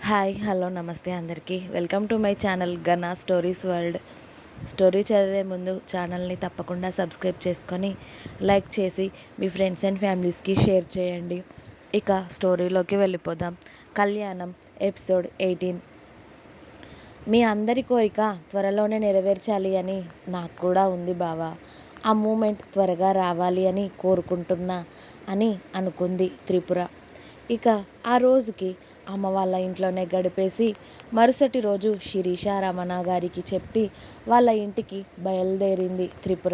Hi hello నమస్తే అందరికీ welcome to my channel Gana stories world. Story చదివే ముందు ఛానల్ని తప్పకుండా సబ్స్క్రైబ్ చేసుకొని లైక్ చేసి మీ ఫ్రెండ్స్ అండ్ ఫ్యామిలీస్కి షేర్ చేయండి. ఇక స్టోరీలోకి వెళ్ళిపోదాం. కళ్యాణం ఎపిసోడ్ 18. మీ అందరి కోరిక త్వరలోనే నెరవేర్చాలి అని నాకు కూడా ఉంది బావా. ఆ మూమెంట్ త్వరగా రావాలి అని కోరుకుంటున్నా అని అనుకుంది త్రిపుర. ఇక ఆ రోజుకి అమ్మ వాళ్ళ ఇంట్లోనే గడిపేసి మరుసటి రోజు శిరీష రమణ గారికి చెప్పి వాళ్ళ ఇంటికి బయలుదేరింది త్రిపుర.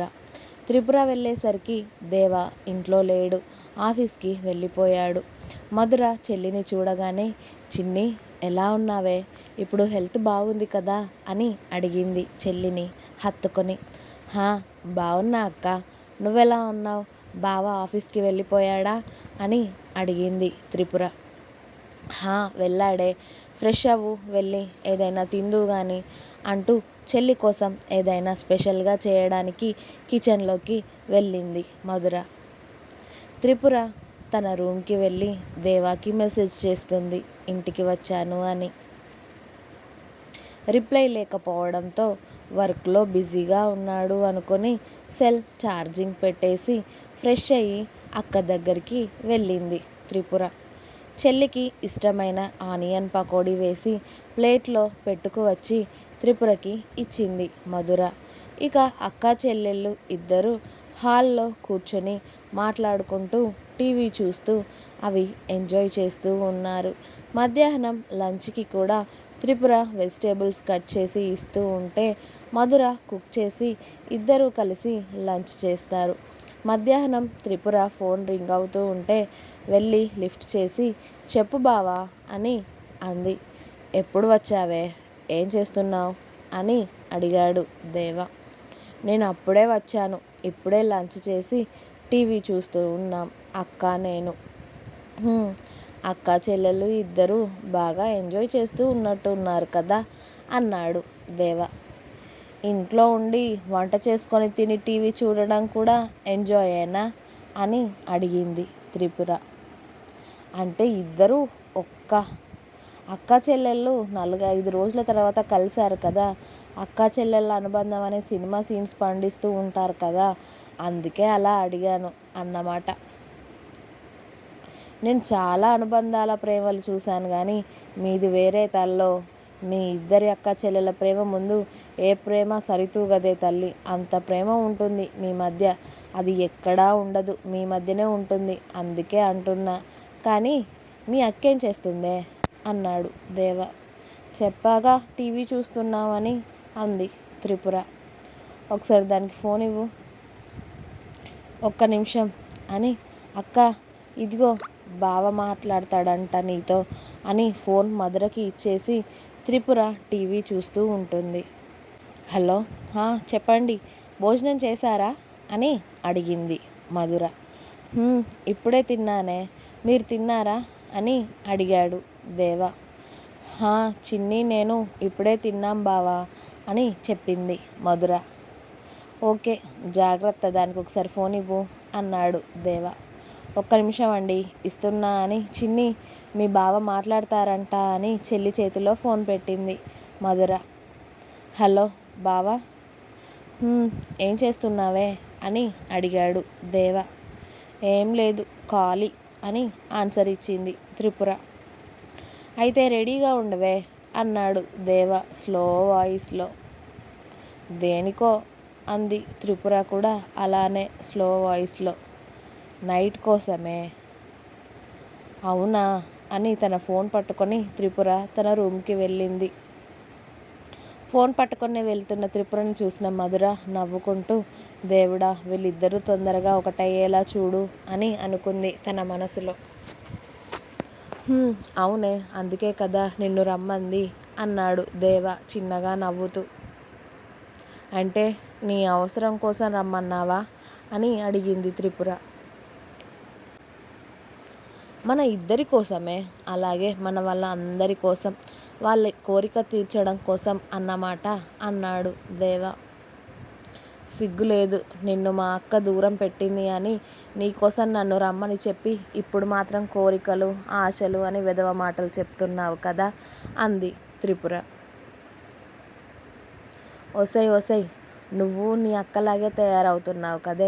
త్రిపుర వెళ్ళేసరికి దేవ ఇంట్లో లేడు, ఆఫీస్కి వెళ్ళిపోయాడు. మధుర చెల్లిని చూడగానే చిన్ని ఎలా ఉన్నావే, ఇప్పుడు హెల్త్ బాగుంది కదా అని అడిగింది చెల్లిని హత్తుకొని. హా బాగున్నా అక్క, నువ్వెలా ఉన్నావు, బావ ఆఫీస్కి వెళ్ళిపోయాడా అని అడిగింది త్రిపుర. వెళ్ళాడే, ఫ్రెష్ అవ్వు, వెళ్ళి ఏదైనా తిందు కానీ అంటూ చెల్లి కోసం ఏదైనా స్పెషల్గా చేయడానికి కిచెన్లోకి వెళ్ళింది మధుర. త్రిపుర తన రూమ్కి వెళ్ళి దేవాకి మెసేజ్ చేస్తుంది ఇంటికి వచ్చాను అని. రిప్లై లేకపోవడంతో వర్క్లో బిజీగా ఉన్నాడు అనుకొని సెల్ ఛార్జింగ్ పెట్టేసి ఫ్రెష్ అయ్యి అక్క దగ్గరికి వెళ్ళింది త్రిపుర. చెల్లికి ఇష్టమైన ఆనియన్ పకోడీ వేసి ప్లేట్లో పెట్టుకు వచ్చి త్రిపురకి ఇచ్చింది మధుర. ఇక అక్క చెల్లెళ్ళు ఇద్దరు హాల్లో కూర్చొని మాట్లాడుకుంటూ టీవీ చూస్తూ అవి ఎంజాయ్ చేస్తూ ఉన్నారు. మధ్యాహ్నం లంచ్కి కూడా త్రిపుర వెజిటేబుల్స్ కట్ చేసి ఇస్తూ ఉంటే మధుర కుక్ చేసి ఇద్దరూ కలిసి లంచ్ చేస్తారు. మధ్యాహ్నం త్రిపుర ఫోన్ రింగ్ అవుతూ ఉంటే వెళ్ళి లిఫ్ట్ చేసి చెప్పు బావా అని అంది. ఎప్పుడు వచ్చావే, ఏం చేస్తున్నావు అని అడిగాడు దేవ. నేను అప్పుడే వచ్చాను, ఇప్పుడే లంచ్ చేసి టీవీ చూస్తూ ఉన్నాం అక్క నేను. అక్క చెల్లెలు ఇద్దరూ బాగా ఎంజాయ్ చేస్తూ ఉన్నట్టు ఉన్నారు కదా అన్నాడు దేవ. ఇంట్లో ఉండి వంట చేసుకొని తిని టీవీ చూడడం కూడా ఎంజాయేనా అని అడిగింది త్రిపుర. అంటే ఇద్దరూ అక్క చెల్లెళ్ళు 4-5 రోజుల తర్వాత కలిశారు కదా, అక్క చెల్లెళ్ళ అనుబంధం అనే సినిమా సీన్స్ పండిస్తూ ఉంటారు కదా, అందుకే అలా అడిగాను అన్నమాట. నేను చాలా అనుబంధాల ప్రేమలు చూశాను కానీ మీది వేరే తల్లో. మీ ఇద్దరి అక్క చెల్లెల ప్రేమ ముందు ఏ ప్రేమ సరితూగదే తల్లి. అంత ప్రేమ ఉంటుంది మీ మధ్య, అది ఎక్కడా ఉండదు, మీ మధ్యనే ఉంటుంది. అందుకే అంటున్నా. కానీ మీ అక్కేం చేస్తుందే అన్నాడు దేవ. చెప్పాగా టీవీ చూస్తున్నామని అంది త్రిపుర. ఒకసారి దానికి ఫోన్ ఇవ్వు. ఒక్క నిమిషం అని. అక్క ఇదిగో బావ మాట్లాడతాడంట నీతో అని ఫోన్ మధురకి ఇచ్చేసి త్రిపుర టీవీ చూస్తూ ఉంటుంది. హలో, చెప్పండి, భోజనం చేశారా అని అడిగింది మధుర. ఇప్పుడే తిన్నానే, మీరు తిన్నారా అని అడిగాడు దేవ. చిన్ని నేను ఇప్పుడే తిన్నాం బావా అని చెప్పింది మధుర. ఓకే జాగ్రత్త, దానికి ఒకసారి ఫోన్ ఇవ్వు అన్నాడు దేవ. ఒక్క నిమిషం అండి, ఇస్తున్నా అని చిన్ని మీ బావ మాట్లాడతారంట అని చెల్లి చేతిలో ఫోన్ పెట్టింది మధుర. హలో బావా. ఏం చేస్తున్నావే అని అడిగాడు దేవ. ఏం లేదు ఖాళీ అని ఆన్సర్ ఇచ్చింది త్రిపుర. అయితే రెడీగా ఉండవే అన్నాడు దేవ స్లో వాయిస్లో. దేనికో అంది త్రిపుర కూడా అలానే స్లో వాయిస్లో. నైట్ కోసమే. అవునా అని తన ఫోన్ పట్టుకొని త్రిపుర తన రూమ్కి వెళ్ళింది. ఫోన్ పట్టుకొని వెళ్తున్న త్రిపురని చూసిన మధుర నవ్వుకుంటూ దేవుడా వీళ్ళిద్దరూ తొందరగా ఒకటయ్యేలా చూడు అని అనుకుంది తన మనసులో. అవునే, అందుకే కదా నిన్ను రమ్మంది అన్నాడు దేవ చిన్నగా నవ్వుతూ. అంటే నీ అవసరం కోసం రమ్మన్నావా అని అడిగింది త్రిపుర. మన ఇద్దరి కోసమే, అలాగే మన వాళ్ళ అందరి కోసం, వాళ్ళ కోరిక తీర్చడం కోసం అన్నమాట అన్నాడు దేవ. సిగ్గు లేదు, నిన్ను మా అక్క దూరం పెట్టింది అని నీకోసం నన్ను రమ్మని చెప్పి ఇప్పుడు మాత్రం కోరికలు ఆశలు అని వెధవ మాటలు చెప్తున్నావు కదా అంది త్రిపుర. ఒసేయ్ ఒసేయ్, నువ్వు నీ అక్కలాగే తయారవుతున్నావు కదే,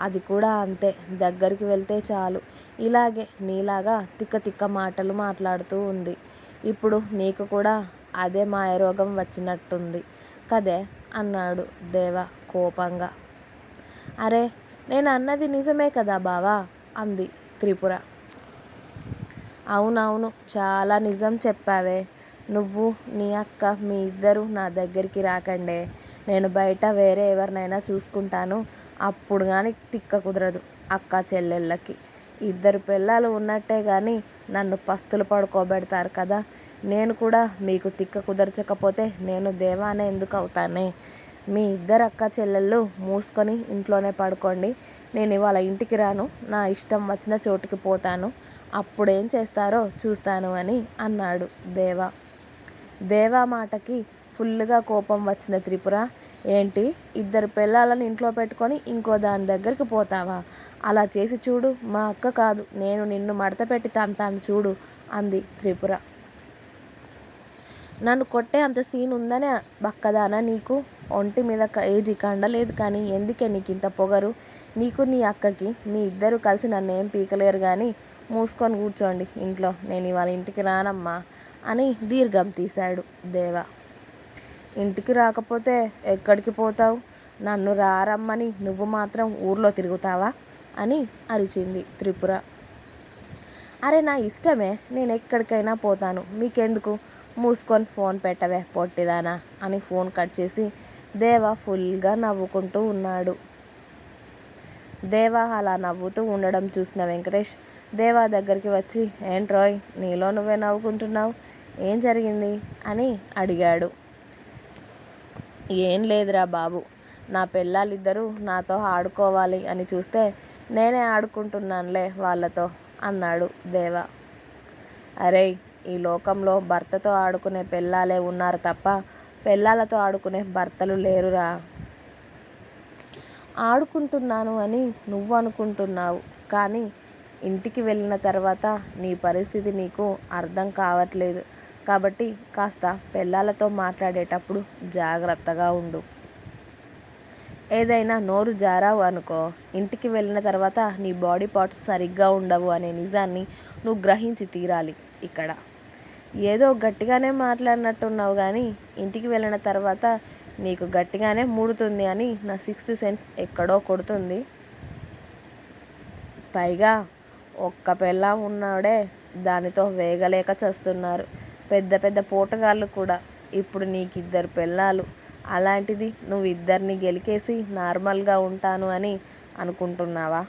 అది కూడా అంతే. దగ్గరికి వెళ్తే చాలు ఇలాగే నీలాగా తిక్క తిక్క మాటలు మాట్లాడుతూ ఉంది. ఇప్పుడు నీకు కూడా అదే మాయరోగం వచ్చినట్టుంది కదే అన్నాడు దేవ కోపంగా. అరే, నేను అన్నది నిజమే కదా బావా అంది త్రిపుర. అవునవును, చాలా నిజం చెప్పావే. నువ్వు నీ అక్క మీ ఇద్దరు నా దగ్గరికి రాకండే, నేను బయట వేరే ఎవరినైనా చూసుకుంటాను. అప్పుడు కానీ తిక్క కుదరదు అక్క చెల్లెళ్ళకి. ఇద్దరు పిల్లలు ఉన్నట్టే కానీ నన్ను పస్తులు పడుకోబెడతారు కదా. నేను కూడా మీకు తిక్క కుదర్చకపోతే నేను దేవానే ఎందుకు అవుతానే. మీ ఇద్దరు అక్క చెల్లెళ్ళు మూసుకొని ఇంట్లోనే పడుకోండి. నేను ఇవాళ ఇంటికి రాను, నా ఇష్టం వచ్చిన చోటుకి పోతాను. అప్పుడేం చేస్తారో చూస్తాను అని అన్నాడు దేవా. దేవా మాటకి ఫుల్లుగా కోపం వచ్చిన త్రిపుర, ఏంటి ఇద్దరు పిల్లలను ఇంట్లో పెట్టుకొని ఇంకో దాని దగ్గరికి పోతావా? అలా చేసి చూడు, మా అక్క కాదు నేను నిన్ను మడత పెట్టి తంతాను చూడు అంది త్రిపుర. నన్ను కొట్టే అంత సీన్ ఉందనే బక్కదానా నీకు? ఒంటి మీద ఏజీ కండలేదు కానీ ఎందుకే నీకు ఇంత పొగరు? నీకు నీ అక్కకి మీ ఇద్దరు కలిసి నన్ను ఏం పీకలేరు కానీ మూసుకొని కూర్చోండి ఇంట్లో. నేను ఇవాళ ఇంటికి రానమ్మా అని దీర్ఘం తీశాడు దేవా. ఇంటికి రాకపోతే ఎక్కడికి పోతావు? నన్ను రారమ్మని నువ్వు మాత్రం ఊర్లో తిరుగుతావా అని అరిచింది త్రిపుర. అరే, నా ఇష్టమే, నేను ఎక్కడికైనా పోతాను, మీకెందుకు? మూసుకొని ఫోన్ పెట్టవే పొట్టిదానా అని ఫోన్ కట్ చేసి దేవా ఫుల్గా నవ్వుకుంటూ ఉన్నాడు. దేవా అలా నవ్వుతూ ఉండడం చూసిన వెంకటేష్ దేవా దగ్గరికి వచ్చి, ఏంట్రోయ్ నీలో నువ్వే నవ్వుకుంటున్నావు, ఏం జరిగింది అని అడిగాడు. ఏం లేదురా బాబు, నా పెళ్ళాలిద్దరూ నాతో ఆడుకోవాలి అని చూస్తే నేనే ఆడుకుంటున్నానులే వాళ్ళతో అన్నాడు దేవా. అరేయ్, ఈ లోకంలో భర్తతో ఆడుకునే పెళ్ళాలే ఉన్నారు తప్ప పెళ్ళాలతో ఆడుకునే భర్తలు లేరురా. ఆడుకుంటున్నాను అని నువ్వు అనుకుంటున్నావు కానీ ఇంటికి వెళ్ళిన తర్వాత నీ పరిస్థితి నీకు అర్థం కావట్లేదు. కాబట్టి కాస్త పెళ్ళాలతో మాట్లాడేటప్పుడు జాగ్రత్తగా ఉండు. ఏదైనా నోరు జారావు అనుకో, ఇంటికి వెళ్ళిన తర్వాత నీ బాడీ పార్ట్స్ సరిగ్గా ఉండవు అనే నిజాన్ని నువ్వు గ్రహించి తీరాలి. ఇక్కడ ఏదో గట్టిగానే మాట్లాడినట్టున్నావు కానీ ఇంటికి వెళ్ళిన తర్వాత నీకు గట్టిగానే మూడుతుంది అని నా సిక్స్త్ సెన్స్ ఎక్కడో కొడుతుంది. పైగా ఒక్క పెళ్ళాం ఉన్నాడే, దానితో వేగలేక చస్తున్నారు పెద్ద పెద్ద పోటుగాళ్ళు కూడా. ఇప్పుడు నీకిద్దరు పెళ్ళాలు, అలాంటిది నువ్వు ఇద్దరిని గెలికేసి నార్మల్గా ఉంటాను అని అనుకుంటున్నావా?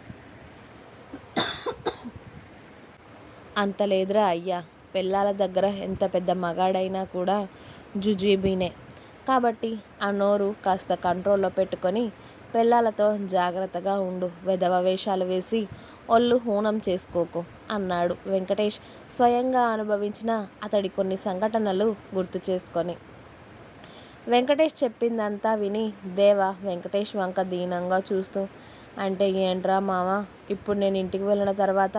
అంత లేదురా అయ్యా, పెళ్ళాల దగ్గర ఎంత పెద్ద మగాడైనా కూడా జుజుబీనే. కాబట్టి ఆ నోరు కాస్త కంట్రోల్లో పెట్టుకొని పెళ్ళాలతో జాగ్రత్తగా ఉండు. వెధవ వేషాలు వేసి ఒళ్ళు హూనం చేసుకోకు అన్నాడు వెంకటేష్ స్వయంగా అనుభవించిన అతడి కొన్ని సంఘటనలు గుర్తు చేసుకొని. వెంకటేష్ చెప్పిందంతా విని దేవ వెంకటేష్ వంక దీనంగా చూస్తూ, అంటే ఏంట్రా మామ, ఇప్పుడు నేను ఇంటికి వెళ్ళిన తర్వాత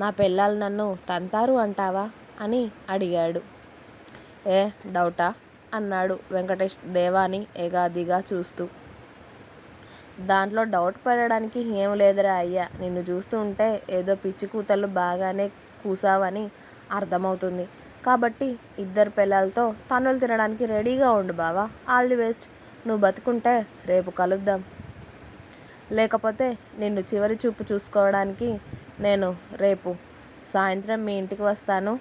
నా పెళ్ళాలు నన్ను తంతారు అంటావా అని అడిగాడు. ఏ డౌటా అన్నాడు వెంకటేష్ దేవాని ఎగాదిగా చూస్తూ. దాంట్లో డౌట్ పడడానికి ఏం లేదురా అయ్యా, నిన్ను చూస్తూ ఉంటే ఏదో పిచ్చి కూతలు బాగానే కూసావని అర్థమవుతుంది. కాబట్టి ఇద్దరు పిల్లలతో తన్నులు తినడానికి రెడీగా ఉండు బావా. All the best. నువ్వు బతుకుంటే రేపు కలుద్దాం, లేకపోతే నిన్ను చివరి చూపు చూసుకోవడానికి నేను రేపు సాయంత్రం మీ ఇంటికి వస్తాను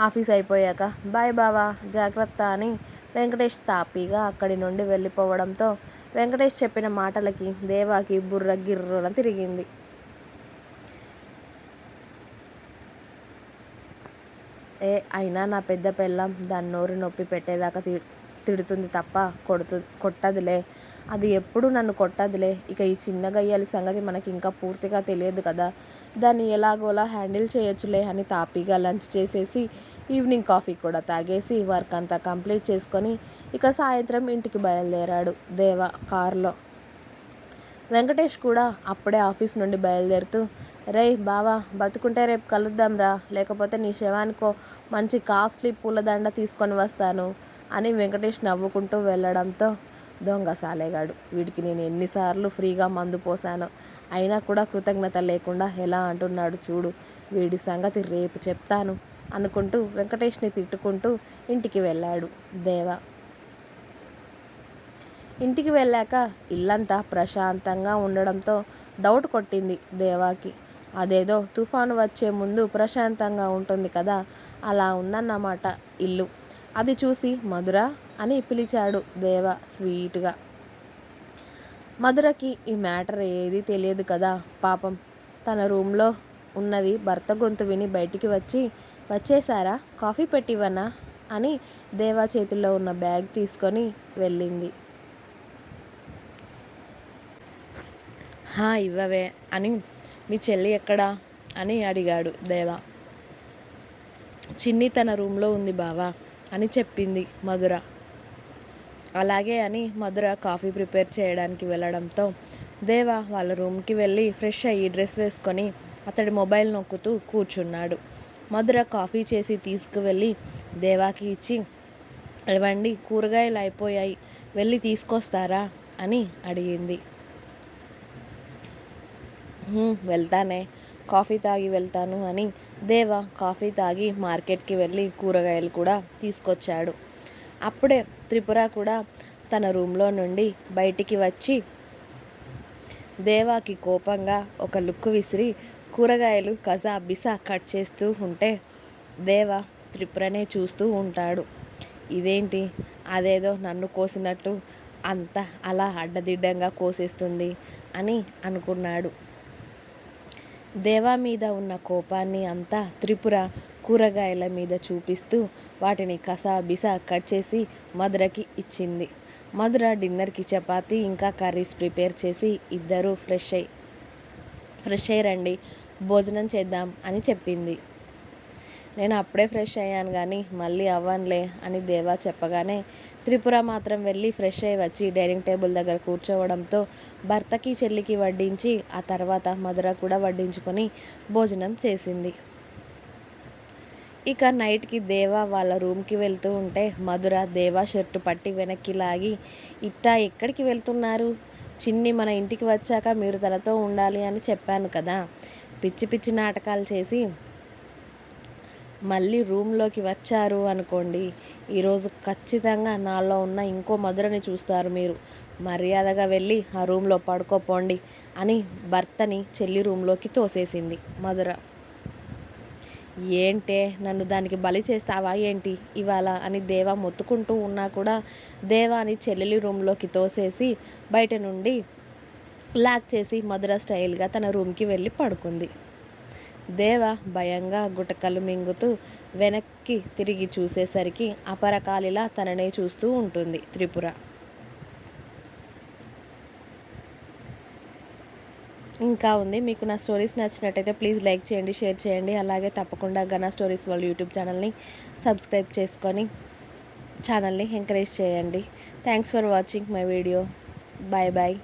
ఆఫీస్ అయిపోయాక. బాయ్ బావా, జాగ్రత్త అని వెంకటేష్ తాపీగా అక్కడి నుండి వెళ్ళిపోవడంతో వెంకటేష్ చెప్పిన మాటలకి దేవాకి బుర్ర గిర్రున తిరిగింది. అయినా నా పెద్ద పెళ్ళాం దాని నోరు నొప్పి పెట్టేదాకా తిడుతుంది తప్ప కొట్టదులే. అది ఎప్పుడు నన్ను కొట్టదులే. ఇక ఈ చిన్న గయ్యాలి సంగతి మనకి ఇంకా పూర్తిగా తెలియదు కదా, దాన్ని ఎలాగోలా హ్యాండిల్ చేయొచ్చులే అని తాపీగా లంచ్ చేసేసి ఈవినింగ్ కాఫీ కూడా తాగేసి వర్క్ అంతా కంప్లీట్ చేసుకొని ఇక సాయంత్రం ఇంటికి బయలుదేరాడు దేవ కారులో. వెంకటేష్ కూడా అప్పుడే ఆఫీస్ నుండి బయలుదేరుతూ, రేయ్ బావా, బతుకుంటే రేపు కలుద్దాంరా, లేకపోతే నీ శవానికో మంచి కాస్ట్లీ పూలదండ తీసుకొని వస్తాను అని వెంకటేష్ నవ్వుకుంటూ వెళ్ళడంతో, దొంగ సాలేగాడు, వీడికి నేను ఎన్నిసార్లు ఫ్రీగా మందు పోసానో, అయినా కూడా కృతజ్ఞత లేకుండా ఎలా అంటున్నాడు చూడు, వీడి సంగతి రేపు చెప్తాను అనుకుంటూ వెంకటేష్ని తిట్టుకుంటూ ఇంటికి వెళ్ళాడు దేవ. ఇంటికి వెళ్ళాక ఇల్లంతా ప్రశాంతంగా ఉండడంతో డౌట్ కొట్టింది దేవాకి. అదేదో తుఫాను వచ్చే ముందు ప్రశాంతంగా ఉంటుంది కదా, అలా ఉందన్నమాట ఇల్లు. అది చూసి మధుర అని పిలిచాడు దేవ స్వీట్గా. మధురకి ఈ మ్యాటర్ ఏదీ తెలియదు కదా పాపం. తన రూమ్లో ఉన్నది భర్త గొంతు విని బయటికి వచ్చి, వచ్చేసారా, కాఫీ పెట్టివనా అని దేవా చేతుల్లో ఉన్న బ్యాగ్ తీసుకొని వెళ్ళింది. ఇవ్వవే అని, మీ చెల్లి ఎక్కడా అని అడిగాడు దేవ. చిన్ని తన రూమ్లో ఉంది బావా అని చెప్పింది మధుర. అలాగే అని మధుర కాఫీ ప్రిపేర్ చేయడానికి వెళ్ళడంతో దేవ వాళ్ళ రూమ్కి వెళ్ళి ఫ్రెష్ అయ్యి డ్రెస్ వేసుకొని అతడి మొబైల్ నొక్కుతూ కూర్చున్నాడు. మధుర కాఫీ చేసి తీసుకువెళ్ళి దేవాకి ఇచ్చి, ఇవ్వండి, కూరగాయలు అయిపోయాయి, వెళ్ళి తీసుకొస్తారా అని అడిగింది. వెళ్తానే, కాఫీ తాగి వెళ్తాను అని దేవ కాఫీ తాగి మార్కెట్కి వెళ్ళి కూరగాయలు కూడా తీసుకొచ్చాడు. అప్పుడే త్రిపుర కూడా తన రూమ్లో నుండి బయటికి వచ్చి దేవాకి కోపంగా ఒక లుక్ విసిరి కూరగాయలు కజా బిసా కట్ చేస్తూ ఉంటే దేవ త్రిపురనే చూస్తూ ఉంటాడు. ఇదేంటి, అదేదో నన్ను కోసినట్టు అంత అలా అడ్డదిడ్డంగా కోసేస్తుంది అని అనుకున్నాడు. దేవా మీద ఉన్న కోపాన్ని అంతా త్రిపుర కూరగాయల మీద చూపిస్తూ వాటిని కసాబిసా కట్ చేసి మధురకి ఇచ్చింది. మధుర డిన్నర్కి చపాతీ ఇంకా కర్రీస్ ప్రిపేర్ చేసి ఇద్దరూ ఫ్రెష్ అయ్యి రండి, భోజనం చేద్దాం అని చెప్పింది. నేను అప్పుడే ఫ్రెష్ అయ్యాను కానీ మళ్ళీ అవ్వనులే అని దేవా చెప్పగానే త్రిపుర మాత్రం వెళ్ళి ఫ్రెష్ అయ్యి వచ్చి డైనింగ్ టేబుల్ దగ్గర కూర్చోవడంతో భర్తకి చెల్లికి వడ్డించి ఆ తర్వాత మధుర కూడా వడ్డించుకొని భోజనం చేసింది. ఇక నైట్కి దేవా వాళ్ళ రూమ్కి వెళ్తూ ఉంటే మధుర దేవా షర్టు పట్టి వెనక్కి లాగి, ఇట్టా ఎక్కడికి వెళ్తున్నారు, చిన్ని మన ఇంటికి వచ్చాక మీరు తనతో ఉండాలి అని చెప్పాను కదా, పిచ్చి పిచ్చి నాటకాలు చేసి మళ్ళీ రూమ్లోకి వచ్చారు అనుకోండి, ఈరోజు ఖచ్చితంగా నాలో ఉన్న ఇంకో మధురని చూస్తారు మీరు, మర్యాదగా వెళ్ళి ఆ రూమ్లో పడుకోపోండి అని భర్తని చెల్లి రూమ్లోకి తోసేసింది మధుర. ఏంటే, నన్ను దానికి బలి చేస్తావా ఏంటి ఇవాళ అని దేవా మొత్తుకుంటూ ఉన్నా కూడా దేవాని చెల్లెలి రూమ్లోకి తోసేసి బయట నుండి లాక్ చేసి మధుర స్టైల్గా తన రూమ్కి వెళ్ళి పడుకుంది. దేవ భయంగా గుటకలు మింగుతూ వెనక్కి తిరిగి చూసేసరికి అపరకాలిలా తననే చూస్తూ ఉంటుంది త్రిపుర. ఇంకా ఉంది. మీకు నా స్టోరీస్ నచ్చినట్టయితే ప్లీజ్ లైక్ చేయండి, షేర్ చేయండి. అలాగే తప్పకుండా ఘన స్టోరీస్ వాళ్ళు యూట్యూబ్ ఛానల్ని సబ్స్క్రైబ్ చేసుకొని ఛానల్ని ఎంకరేజ్ చేయండి. Thanks for watching my video. Bye bye.